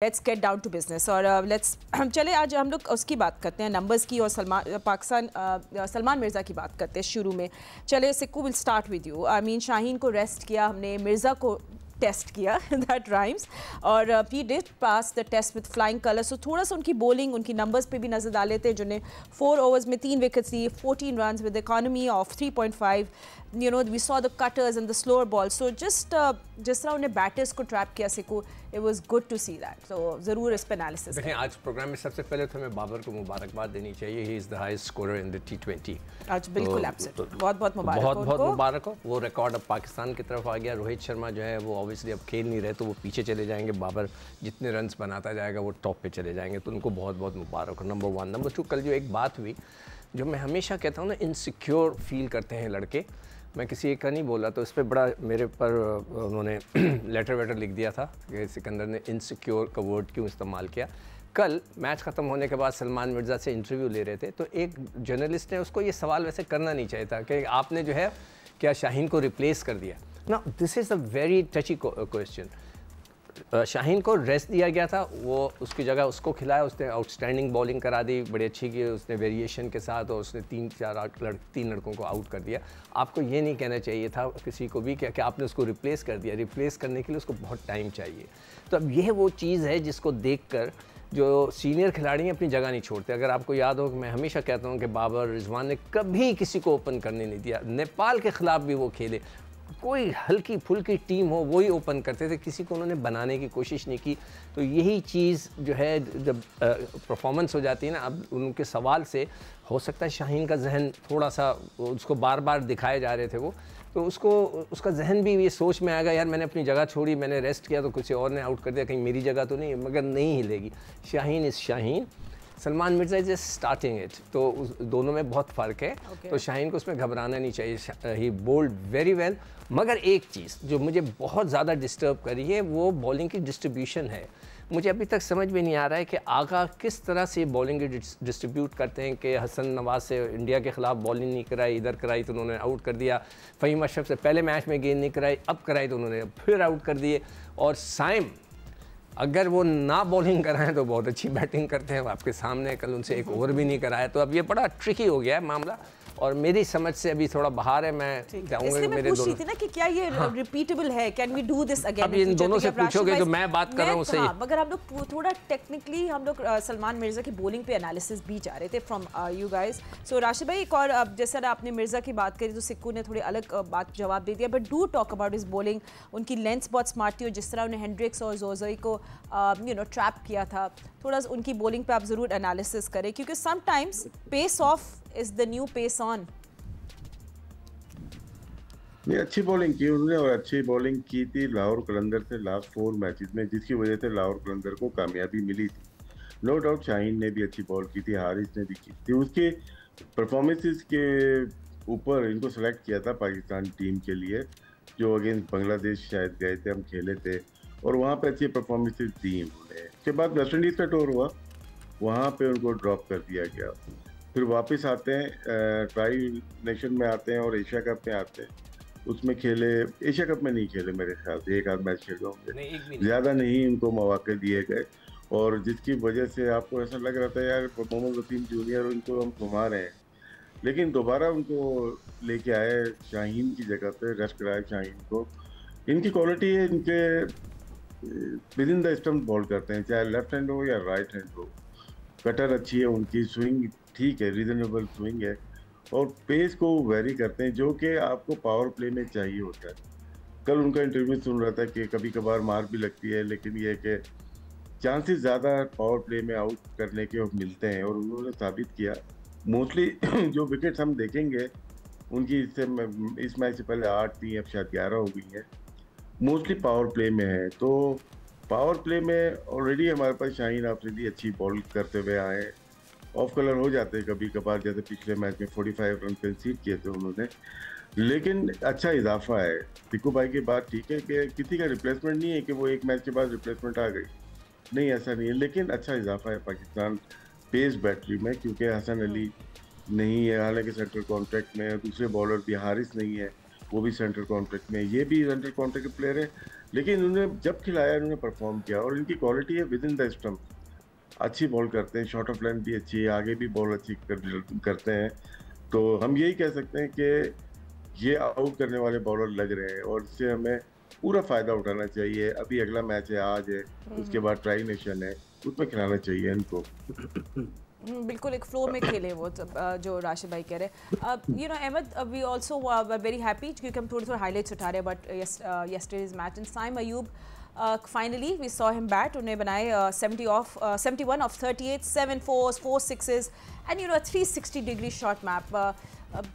Let's get down to business और let's चले आज हम लोग उसकी बात करते हैं नंबर्स की और सलमान मिर्ज़ा की बात करते हैं शुरू में। चले सिक्कू will start with you. I mean Shaheen को रेस्ट किया हमने, मिर्ज़ा को टेस्ट किया दैट राइम्स और he did pass the test with flying colours. So थोड़ा सा उनकी बॉलिंग उनकी नंबर्स पे भी नजर डाल लेते हैं जिन्हें 4 ओवर्स में 3 wickets the, 14 run with economy of 3.5। you know we saw the cutters and the slower balls, so just जिस तरह उन्हें बैटर्स को ट्रैप किया सिक्कू, it was good to see that। so ज़रूर इस पे एनालिसिस देखें। आज प्रोग्राम में सबसे पहले तो हमें बाबर को मुबारकबाद देनी चाहिए। He is the highest scorer in the T20 आज। बिल्कुल एब्सेंट, बहुत मुबारक, बहुत मुबारक हो। वो रिकॉर्ड अब पाकिस्तान की तरफ आ गया। रोहित शर्मा जो है वो ऑब्वियसली अब खेल नहीं रहे तो वो पीछे चले जाएंगे। बाबर जितने रन्स बनाता जाएगा वो टॉप पे चले जाएंगे, तो उनको बहुत बहुत मुबारक हो। नंबर 1। नंबर 2, कल जो एक बात हुई जो मैं हमेशा कहता हूँ ना, इनसिक्योर फील करते हैं लड़के। मैं किसी एक का नहीं बोला तो इस पर बड़ा मेरे पर उन्होंने लेटर वेटर लिख दिया था कि सिकंदर ने इनसिक्योर का वर्ड क्यों इस्तेमाल किया। कल मैच ख़त्म होने के बाद सलमान मिर्ज़ा से इंटरव्यू ले रहे थे तो एक जर्नलिस्ट ने उसको ये सवाल वैसे करना नहीं चाहिए था कि आपने जो है क्या शाहीन को रिप्लेस कर दिया ना। This is a very टची question. Shaheen को रेस्ट दिया गया था, वो उसकी जगह उसको खिलाया, उसने आउटस्टैंडिंग बॉलिंग करा दी, बड़ी अच्छी की उसने वेरिएशन के साथ, और उसने 3 लड़कों को आउट कर दिया। आपको ये नहीं कहना चाहिए था किसी को भी कि आपने उसको रिप्लेस कर दिया। रिप्लेस करने के लिए उसको बहुत टाइम चाहिए। तो अब यह वो चीज़ है जिसको देखकर जो सीनियर खिलाड़ी हैं अपनी जगह नहीं छोड़ते। अगर आपको याद हो कि मैं हमेशा कहता हूँ कि बाबर रिजवान ने कभी किसी को ओपन करने नहीं दिया। नेपाल के ख़िलाफ़ भी वो खेले, कोई हल्की फुल्की टीम हो वही ओपन करते थे, किसी को उन्होंने बनाने की कोशिश नहीं की। तो यही चीज़ जो है जब परफॉर्मेंस हो जाती है ना, अब उनके सवाल से हो सकता है शाहीन का जहन थोड़ा सा, उसको बार बार दिखाए जा रहे थे वो, तो उसका जहन भी ये सोच में आएगा यार मैंने अपनी जगह छोड़ी, मैंने रेस्ट किया तो किसी और ने आउट कर दिया, कहीं मेरी जगह तो नहीं, मगर नहीं हिलेगी। Shaheen is Shaheen, Salman Mirza is starting it, तो दोनों में बहुत फ़र्क है। तो शाहीन को उसमें घबराना नहीं चाहिए। ही बोल्ड वेरी वेल। मगर एक चीज़ जो मुझे बहुत ज़्यादा डिस्टर्ब करी है वो बॉलिंग की डिस्ट्रीब्यूशन है। मुझे अभी तक समझ में नहीं आ रहा है कि आगा किस तरह से बॉलिंग डिस्ट्रीब्यूट करते हैं कि हसन नवाज से इंडिया के ख़िलाफ़ बॉलिंग नहीं कराई, इधर कराई तो उन्होंने आउट कर दिया। फ़हीम अशरफ से पहले मैच में गेंद नहीं कराई, अब कराई तो उन्होंने फिर आउट कर दिए। और साइम अगर वो ना बॉलिंग कराएं तो बहुत अच्छी बैटिंग करते हैं, आपके सामने कल उनसे एक ओवर भी नहीं कराया। तो अब ये बड़ा ट्रिकी हो गया है मामला, और मेरी समझ से अभी थोड़ा बाहर है। मैं चाहूँगा कि मेरे दोनों, ना कि क्या ये रिपीटेबल है, can we do this again. अब इन दोनों से पूछोगे जो मैं बात कर रहा हूँ सही। मगर हम लोग थोड़ा टेक्निकली हम लोग सलमान मिर्ज़ा की बॉलिंग पे एनालिसिस भी जा रहे थे फ्रॉम यू गाइस। सो राशिद भाई, एक और जैसा आपने मिर्ज़ा की बात करी तो सिक्कू ने थोड़ी अलग बात जवाब दे दिया, but do talk about his bowling. उनकी लेंथ बहुत स्मार्ट थी और जिस तरह उन्हें हेंड्रिक्स और जोजोई को ट्रैप किया था, थोड़ा उनकी बॉलिंग पे आप ज़रूर एनालिसिस करें, क्योंकि sometimes pace off is the new pace on. नहीं, अच्छी बॉलिंग की उन्होंने, और अच्छी बॉलिंग की थी लाहौर कलंदर से लास्ट 4 मैचेस में, जिसकी वजह से लाहौर कलंदर को कामयाबी मिली थी। नो डाउट शाहीन ने भी अच्छी बॉल की थी, हारिस ने भी की थी। उसके परफॉर्मेंसेस के ऊपर इनको सेलेक्ट किया था पाकिस्तान टीम के लिए, जो अगेंस्ट बांग्लादेश शायद गए थे, हम खेले थे और वहाँ पे अच्छी परफॉर्मेंसेस दी उन्होंने। उसके बाद वेस्ट इंडीज़ का टूर हुआ, वहाँ पे उनको ड्रॉप कर दिया गया। फिर वापस आते हैं, ट्राई नेशन में आते हैं और एशिया कप में आते हैं। उसमें खेले, एशिया कप में नहीं खेले मेरे ख्याल से, एक आध मैच खेले होंगे, ज़्यादा नहीं उनको मौके दिए गए, और जिसकी वजह से आपको ऐसा लग रहा था यार मोहम्मद वसीम जूनियर उनको हम घुमा रहे हैं। लेकिन दोबारा उनको लेके आए शाहीन की जगह पे, रेस्ट कराए शाहीन को। इनकी क्वालिटी है, इनके with in the stump ball करते हैं, चाहे लेफ्ट हैंड हो या राइट हैंड हो। कटर अच्छी है उनकी, स्विंग ठीक है, रीजनेबल स्विंग है, और पेस को वेरी करते हैं जो कि आपको पावर प्ले में चाहिए होता है। कल उनका इंटरव्यू सुन रहा था कि कभी कभार मार भी लगती है, लेकिन ये है कि चांसेस ज़्यादा पावर प्ले में आउट करने के मिलते हैं, और उन्होंने साबित किया। मोस्टली जो विकेट्स हम देखेंगे उनकी, इस मैच से पहले 8 थी, अब शायद 11 हो गई हैं, मोस्टली पावर प्ले में है। तो पावर प्ले में ऑलरेडी हमारे पास शाहीन अफरीदी अच्छी बॉल करते हुए आए हैं। ऑफ कलर हो जाते हैं कभी कभार, जैसे पिछले मैच में 45 रन कंसीड किए थे उन्होंने, लेकिन अच्छा इजाफा है। टिक्कू भाई की बात ठीक है कि किसी का रिप्लेसमेंट नहीं है कि वो एक मैच के बाद रिप्लेसमेंट आ गई, नहीं ऐसा नहीं है, लेकिन अच्छा इजाफा है पाकिस्तान पेस बैटरी में, क्योंकि हसन अली नहीं है, हालांकि सेंट्रल कॉन्ट्रैक्ट में, दूसरे बॉलर भी हारिस नहीं है, वो भी सेंट्रल कॉन्ट्रैक्ट में, ये भी सेंट्रल कॉन्ट्रैक्ट के प्लेयर है। लेकिन उन्होंने जब खिलाया उन्होंने परफॉर्म किया, और इनकी क्वालिटी है विद इन द स्टंप, अच्छी बॉल करते हैं, शॉर्ट ऑफ लाइन भी अच्छी है, आगे भी बॉल अच्छी करते हैं। तो हम यही कह सकते हैं कि ये आउट करने वाले बॉलर लग रहे हैं, और इससे हमें पूरा फायदा उठाना चाहिए। अभी अगला मैच है, आज है, उसके बाद ट्राई नेशन है, उसमें खिलाना चाहिए इनको। बिल्कुल एक फ्लो में खेले वो जो राशिद भाई कह रहे। You know Ahmad, we also very happy क्योंकि हम थोड़े थोड़े हाइलाइट्स उठा रहे हैं, but yesterday's match and Saim Ayub finally we saw him bat, उन्हें बनाए 71 of 38, 7 4s, 4 6s and you know 360 degree shot map.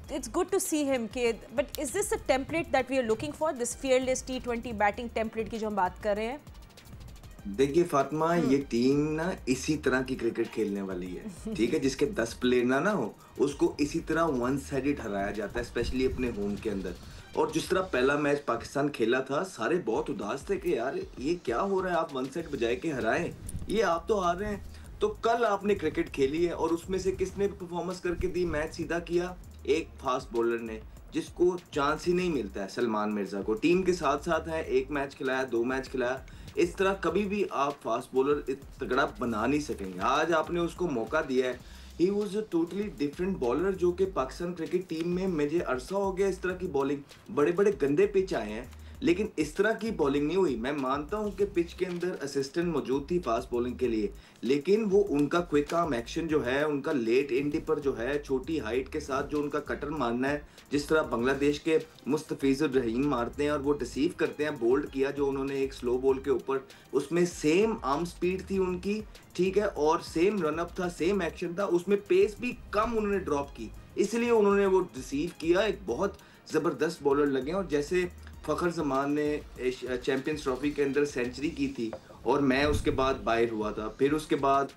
It's good to see him. But is this a template that we are looking for? This fearless T20 batting template की जो हम बात कर रहे हैं? देखिए फातिमा, ये टीम ना इसी तरह की क्रिकेट खेलने वाली है, ठीक है। जिसके 10 प्लेयर ना हो, उसको इसी तरह वन साइडेड हराया जाता है, स्पेशली अपने होम के अंदर। और जिस तरह पहला मैच पाकिस्तान खेला था, सारे बहुत उदास थे कि यार ये क्या हो रहा है, आप वन साइड बजाय के हराएं, ये आप तो हार रहे हैं। तो कल आपने क्रिकेट खेली है, और उसमें से किसने परफॉर्मेंस करके दी, मैच सीधा किया, एक फास्ट बॉलर ने, जिसको चांस ही नहीं मिलता है, सलमान मिर्जा को। टीम के साथ साथ है, एक मैच खिलाया, 2 मैच खिलाया, इस तरह कभी भी आप फास्ट बॉलर तगड़ा बना नहीं सकेंगे। आज आपने उसको मौका दिया है। He was a totally different bowler, जो कि पाकिस्तान क्रिकेट टीम में मुझे अरसा हो गया इस तरह की बॉलिंग। बड़े बड़े गंदे पिच आए हैं, लेकिन इस तरह की बॉलिंग नहीं हुई। मैं मानता हूं कि पिच के अंदर असिस्टेंट मौजूद थी फास्ट बॉलिंग के लिए, लेकिन वो उनका क्विक आर्म एक्शन जो है, उनका लेट एंड पर जो है, छोटी हाइट के साथ जो उनका कटर मारना है, जिस तरह बांग्लादेश के मुस्तफिजुर रहीम मारते हैं और वो डिसीव करते हैं, बोल्ड किया जो उन्होंने एक स्लो बॉल के ऊपर, उसमें सेम आर्म स्पीड थी उनकी, ठीक है, और सेम रनअप था, सेम एक्शन था, उसमें पेस भी कम उन्होंने ड्रॉप की, इसलिए उन्होंने वो रिसीव किया। एक बहुत ज़बरदस्त बॉलर लगे। और जैसे फ़खर जमान ने चैंपियंस ट्रॉफी के अंदर सेंचुरी की थी, और मैं उसके बाद बाहर हुआ था, फिर उसके बाद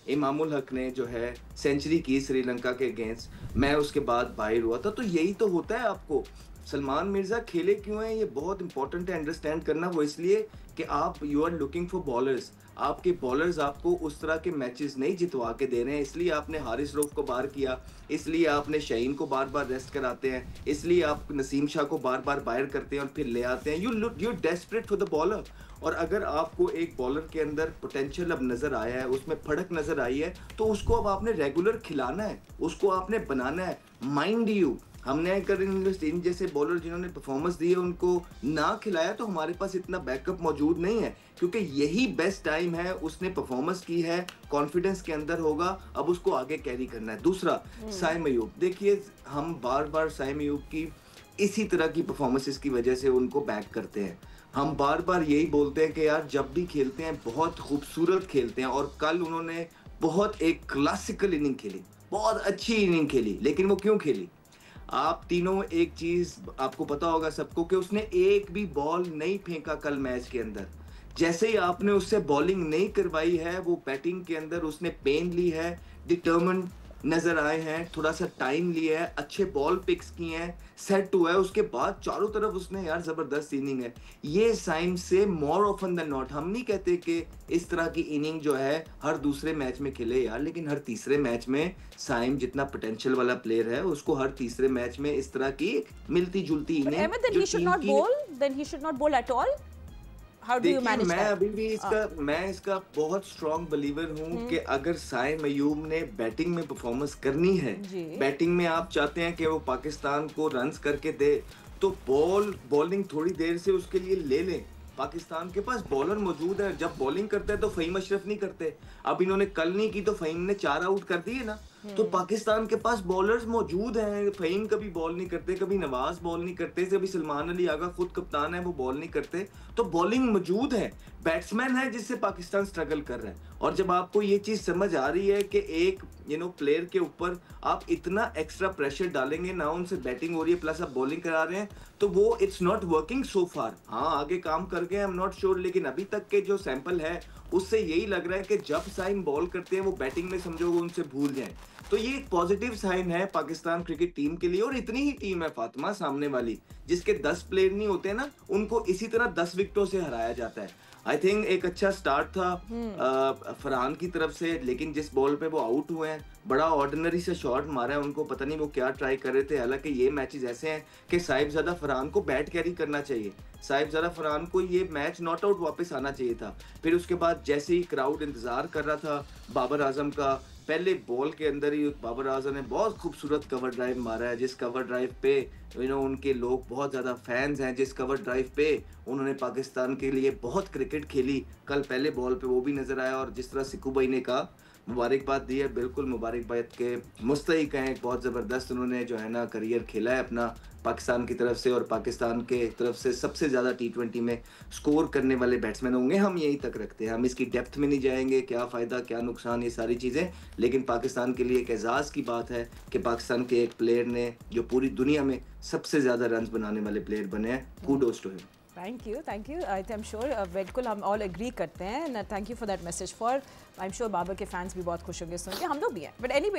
इमामुल हक ने जो है सेंचुरी की श्रीलंका के अगेंस्ट, मैं उसके बाद बाहर हुआ था। तो यही तो होता है। आपको सलमान मिर्ज़ा खेले क्यों हैं, ये बहुत इंपॉर्टेंट है अंडरस्टैंड करना। वो इसलिए कि आप you are looking for bowlers, आपके बॉलर्स आपको उस तरह के मैचेस नहीं जितवा के दे रहे हैं, इसलिए आपने हारिस रऊफ को बाहर किया, इसलिए आपने शहीन को बार बार रेस्ट कराते हैं, इसलिए आप नसीम शाह को बार बार बाहर करते हैं और फिर ले आते हैं। You desperate for the bowler. और अगर आपको एक बॉलर के अंदर पोटेंशियल अब नज़र आया है, उसमें फड़क नज़र आई है, तो उसको अब आपने रेगुलर खिलाना है, उसको आपने बनाना है। माइंड यू, हमने अगर इन जैसे बॉलर जिन्होंने परफॉर्मेंस दी है उनको ना खिलाया, तो हमारे पास इतना बैकअप मौजूद नहीं है, क्योंकि यही बेस्ट टाइम है। उसने परफॉर्मेंस की है, कॉन्फिडेंस के अंदर होगा, अब उसको आगे कैरी करना है। दूसरा, साइम अयूब, देखिए हम बार बार साइम अयूब की इसी तरह की परफॉर्मेंसेस की वजह से उनको बैक करते हैं। हम बार बार यही बोलते हैं कि यार जब भी खेलते हैं बहुत खूबसूरत खेलते हैं, और कल उन्होंने बहुत एक क्लासिकल इनिंग खेली, बहुत अच्छी इनिंग खेली। लेकिन वो क्यों खेली? आप तीनों, एक चीज आपको पता होगा सबको, कि उसने एक भी बॉल नहीं फेंका कल मैच के अंदर। जैसे ही आपने उससे बॉलिंग नहीं करवाई है, वो बैटिंग के अंदर उसने पेन ली है, डिटर्मिन्ड नजर आए हैं, थोड़ा सा टाइम लिया है, अच्छे बॉल पिक्स किए हैं, सेट हुआ है, उसके बाद चारों तरफ उसने यार जबरदस्त इनिंग है। ये साइम से मोर ऑफन देन नॉट, हम नहीं कहते कि इस तरह की इनिंग जो है हर दूसरे मैच में खेले यार, लेकिन हर तीसरे मैच में साइम जितना पोटेंशियल वाला प्लेयर है, उसको हर तीसरे मैच में इस तरह की मिलती जुलती inning, then he should not bowl at all. How do you manage मैं that? अभी भी इसका बहुत स्ट्रॉन्ग बलीवर हूँ कि अगर साइम अयूब ने बैटिंग में परफॉर्मेंस करनी है, बैटिंग में आप चाहते हैं कि वो पाकिस्तान को रन्स करके दे, तो बॉलिंग थोड़ी देर से उसके लिए ले लें। पाकिस्तान के पास बॉलर मौजूद है, जब बॉलिंग करते हैं तो फहीम अशरफ नहीं करते। अब इन्होंने कल नहीं की तो फहीम ने 4 आउट कर दिए ना। तो पाकिस्तान के पास बॉलर्स मौजूद हैं। फहीम कभी बॉल नहीं करते, कभी नवाज बॉल नहीं करते, कभी सलमान अली आगा खुद कप्तान है वो बॉल नहीं करते। तो बॉलिंग मौजूद है, बैट्समैन है जिससे पाकिस्तान स्ट्रगल कर रहा है। और जब आपको ये चीज समझ आ रही है कि एक प्लेयर के ऊपर आप इतना एक्स्ट्रा प्रेशर डालेंगे ना, उनसे बैटिंग हो रही है प्लस आप बॉलिंग करा रहे हैं, तो वो इट्स नॉट वर्किंग सो फार। हाँ, आगे काम कर गए, आई एम नॉट श्योर, लेकिन अभी तक के जो सैंपल है उससे यही लग रहा है कि जब साइम बॉल करते हैं वो बैटिंग में समझो वो उनसे भूल जाए। तो ये एक पॉजिटिव साइन है पाकिस्तान क्रिकेट टीम के लिए। और इतनी ही टीम है फातिमा सामने वाली, जिसके 10 प्लेयर नहीं होते ना, उनको इसी तरह 10 विकेटों से हराया जाता है। आई थिंक एक अच्छा स्टार्ट था फरहान की तरफ से, लेकिन जिस बॉल पे वो आउट हुए हैं, बड़ा ऑर्डिनरी से शॉट मारा है, उनको पता नहीं वो क्या ट्राई कर रहे थे। हालांकि ये मैचेस ऐसे हैं कि साहिबजादा फरहान को बैट कैरी करना चाहिए, साहिब ज़रा फरहान को ये मैच नॉट आउट वापस आना चाहिए था। फिर उसके बाद जैसे ही क्राउड इंतज़ार कर रहा था बाबर आजम का, पहले बॉल के अंदर ही बाबर आजम ने बहुत खूबसूरत कवर ड्राइव मारा है, जिस कवर ड्राइव पे उनके लोग बहुत ज़्यादा फैंस हैं, जिस कवर ड्राइव पे उन्होंने पाकिस्तान के लिए बहुत क्रिकेट खेली कल पहले बॉल पे, वो भी नज़र आया। और जिस तरह सिक्कू भाई ने कहा, मुबारकबाद दी है, बिल्कुल मुबारकबाद के मुस्तहिक हैं। बहुत ज़बरदस्त उन्होंने जो है ना करियर खेला है अपना पाकिस्तान की तरफ से, और पाकिस्तान के तरफ से सबसे ज़्यादा T20 में स्कोर करने वाले बैट्समैन होंगे, हम यहीं तक रखते हैं। हम इसकी डेप्थ में नहीं जाएंगे, क्या फ़ायदा क्या नुकसान ये सारी चीज़ें, लेकिन पाकिस्तान के लिए एक एजाज़ की बात है कि पाकिस्तान के एक प्लेयर ने जो पूरी दुनिया में सबसे ज़्यादा रन बनाने वाले प्लेयर बने हैं। Kudos to him. Thank you I am sure बिल्कुल हम ऑल एग्री करते हैं। Thank you for that message for, I am sure Babar के फैंस भी बहुत खुश होंगे सुन के, हम लोग भी हैं, बट एनीवे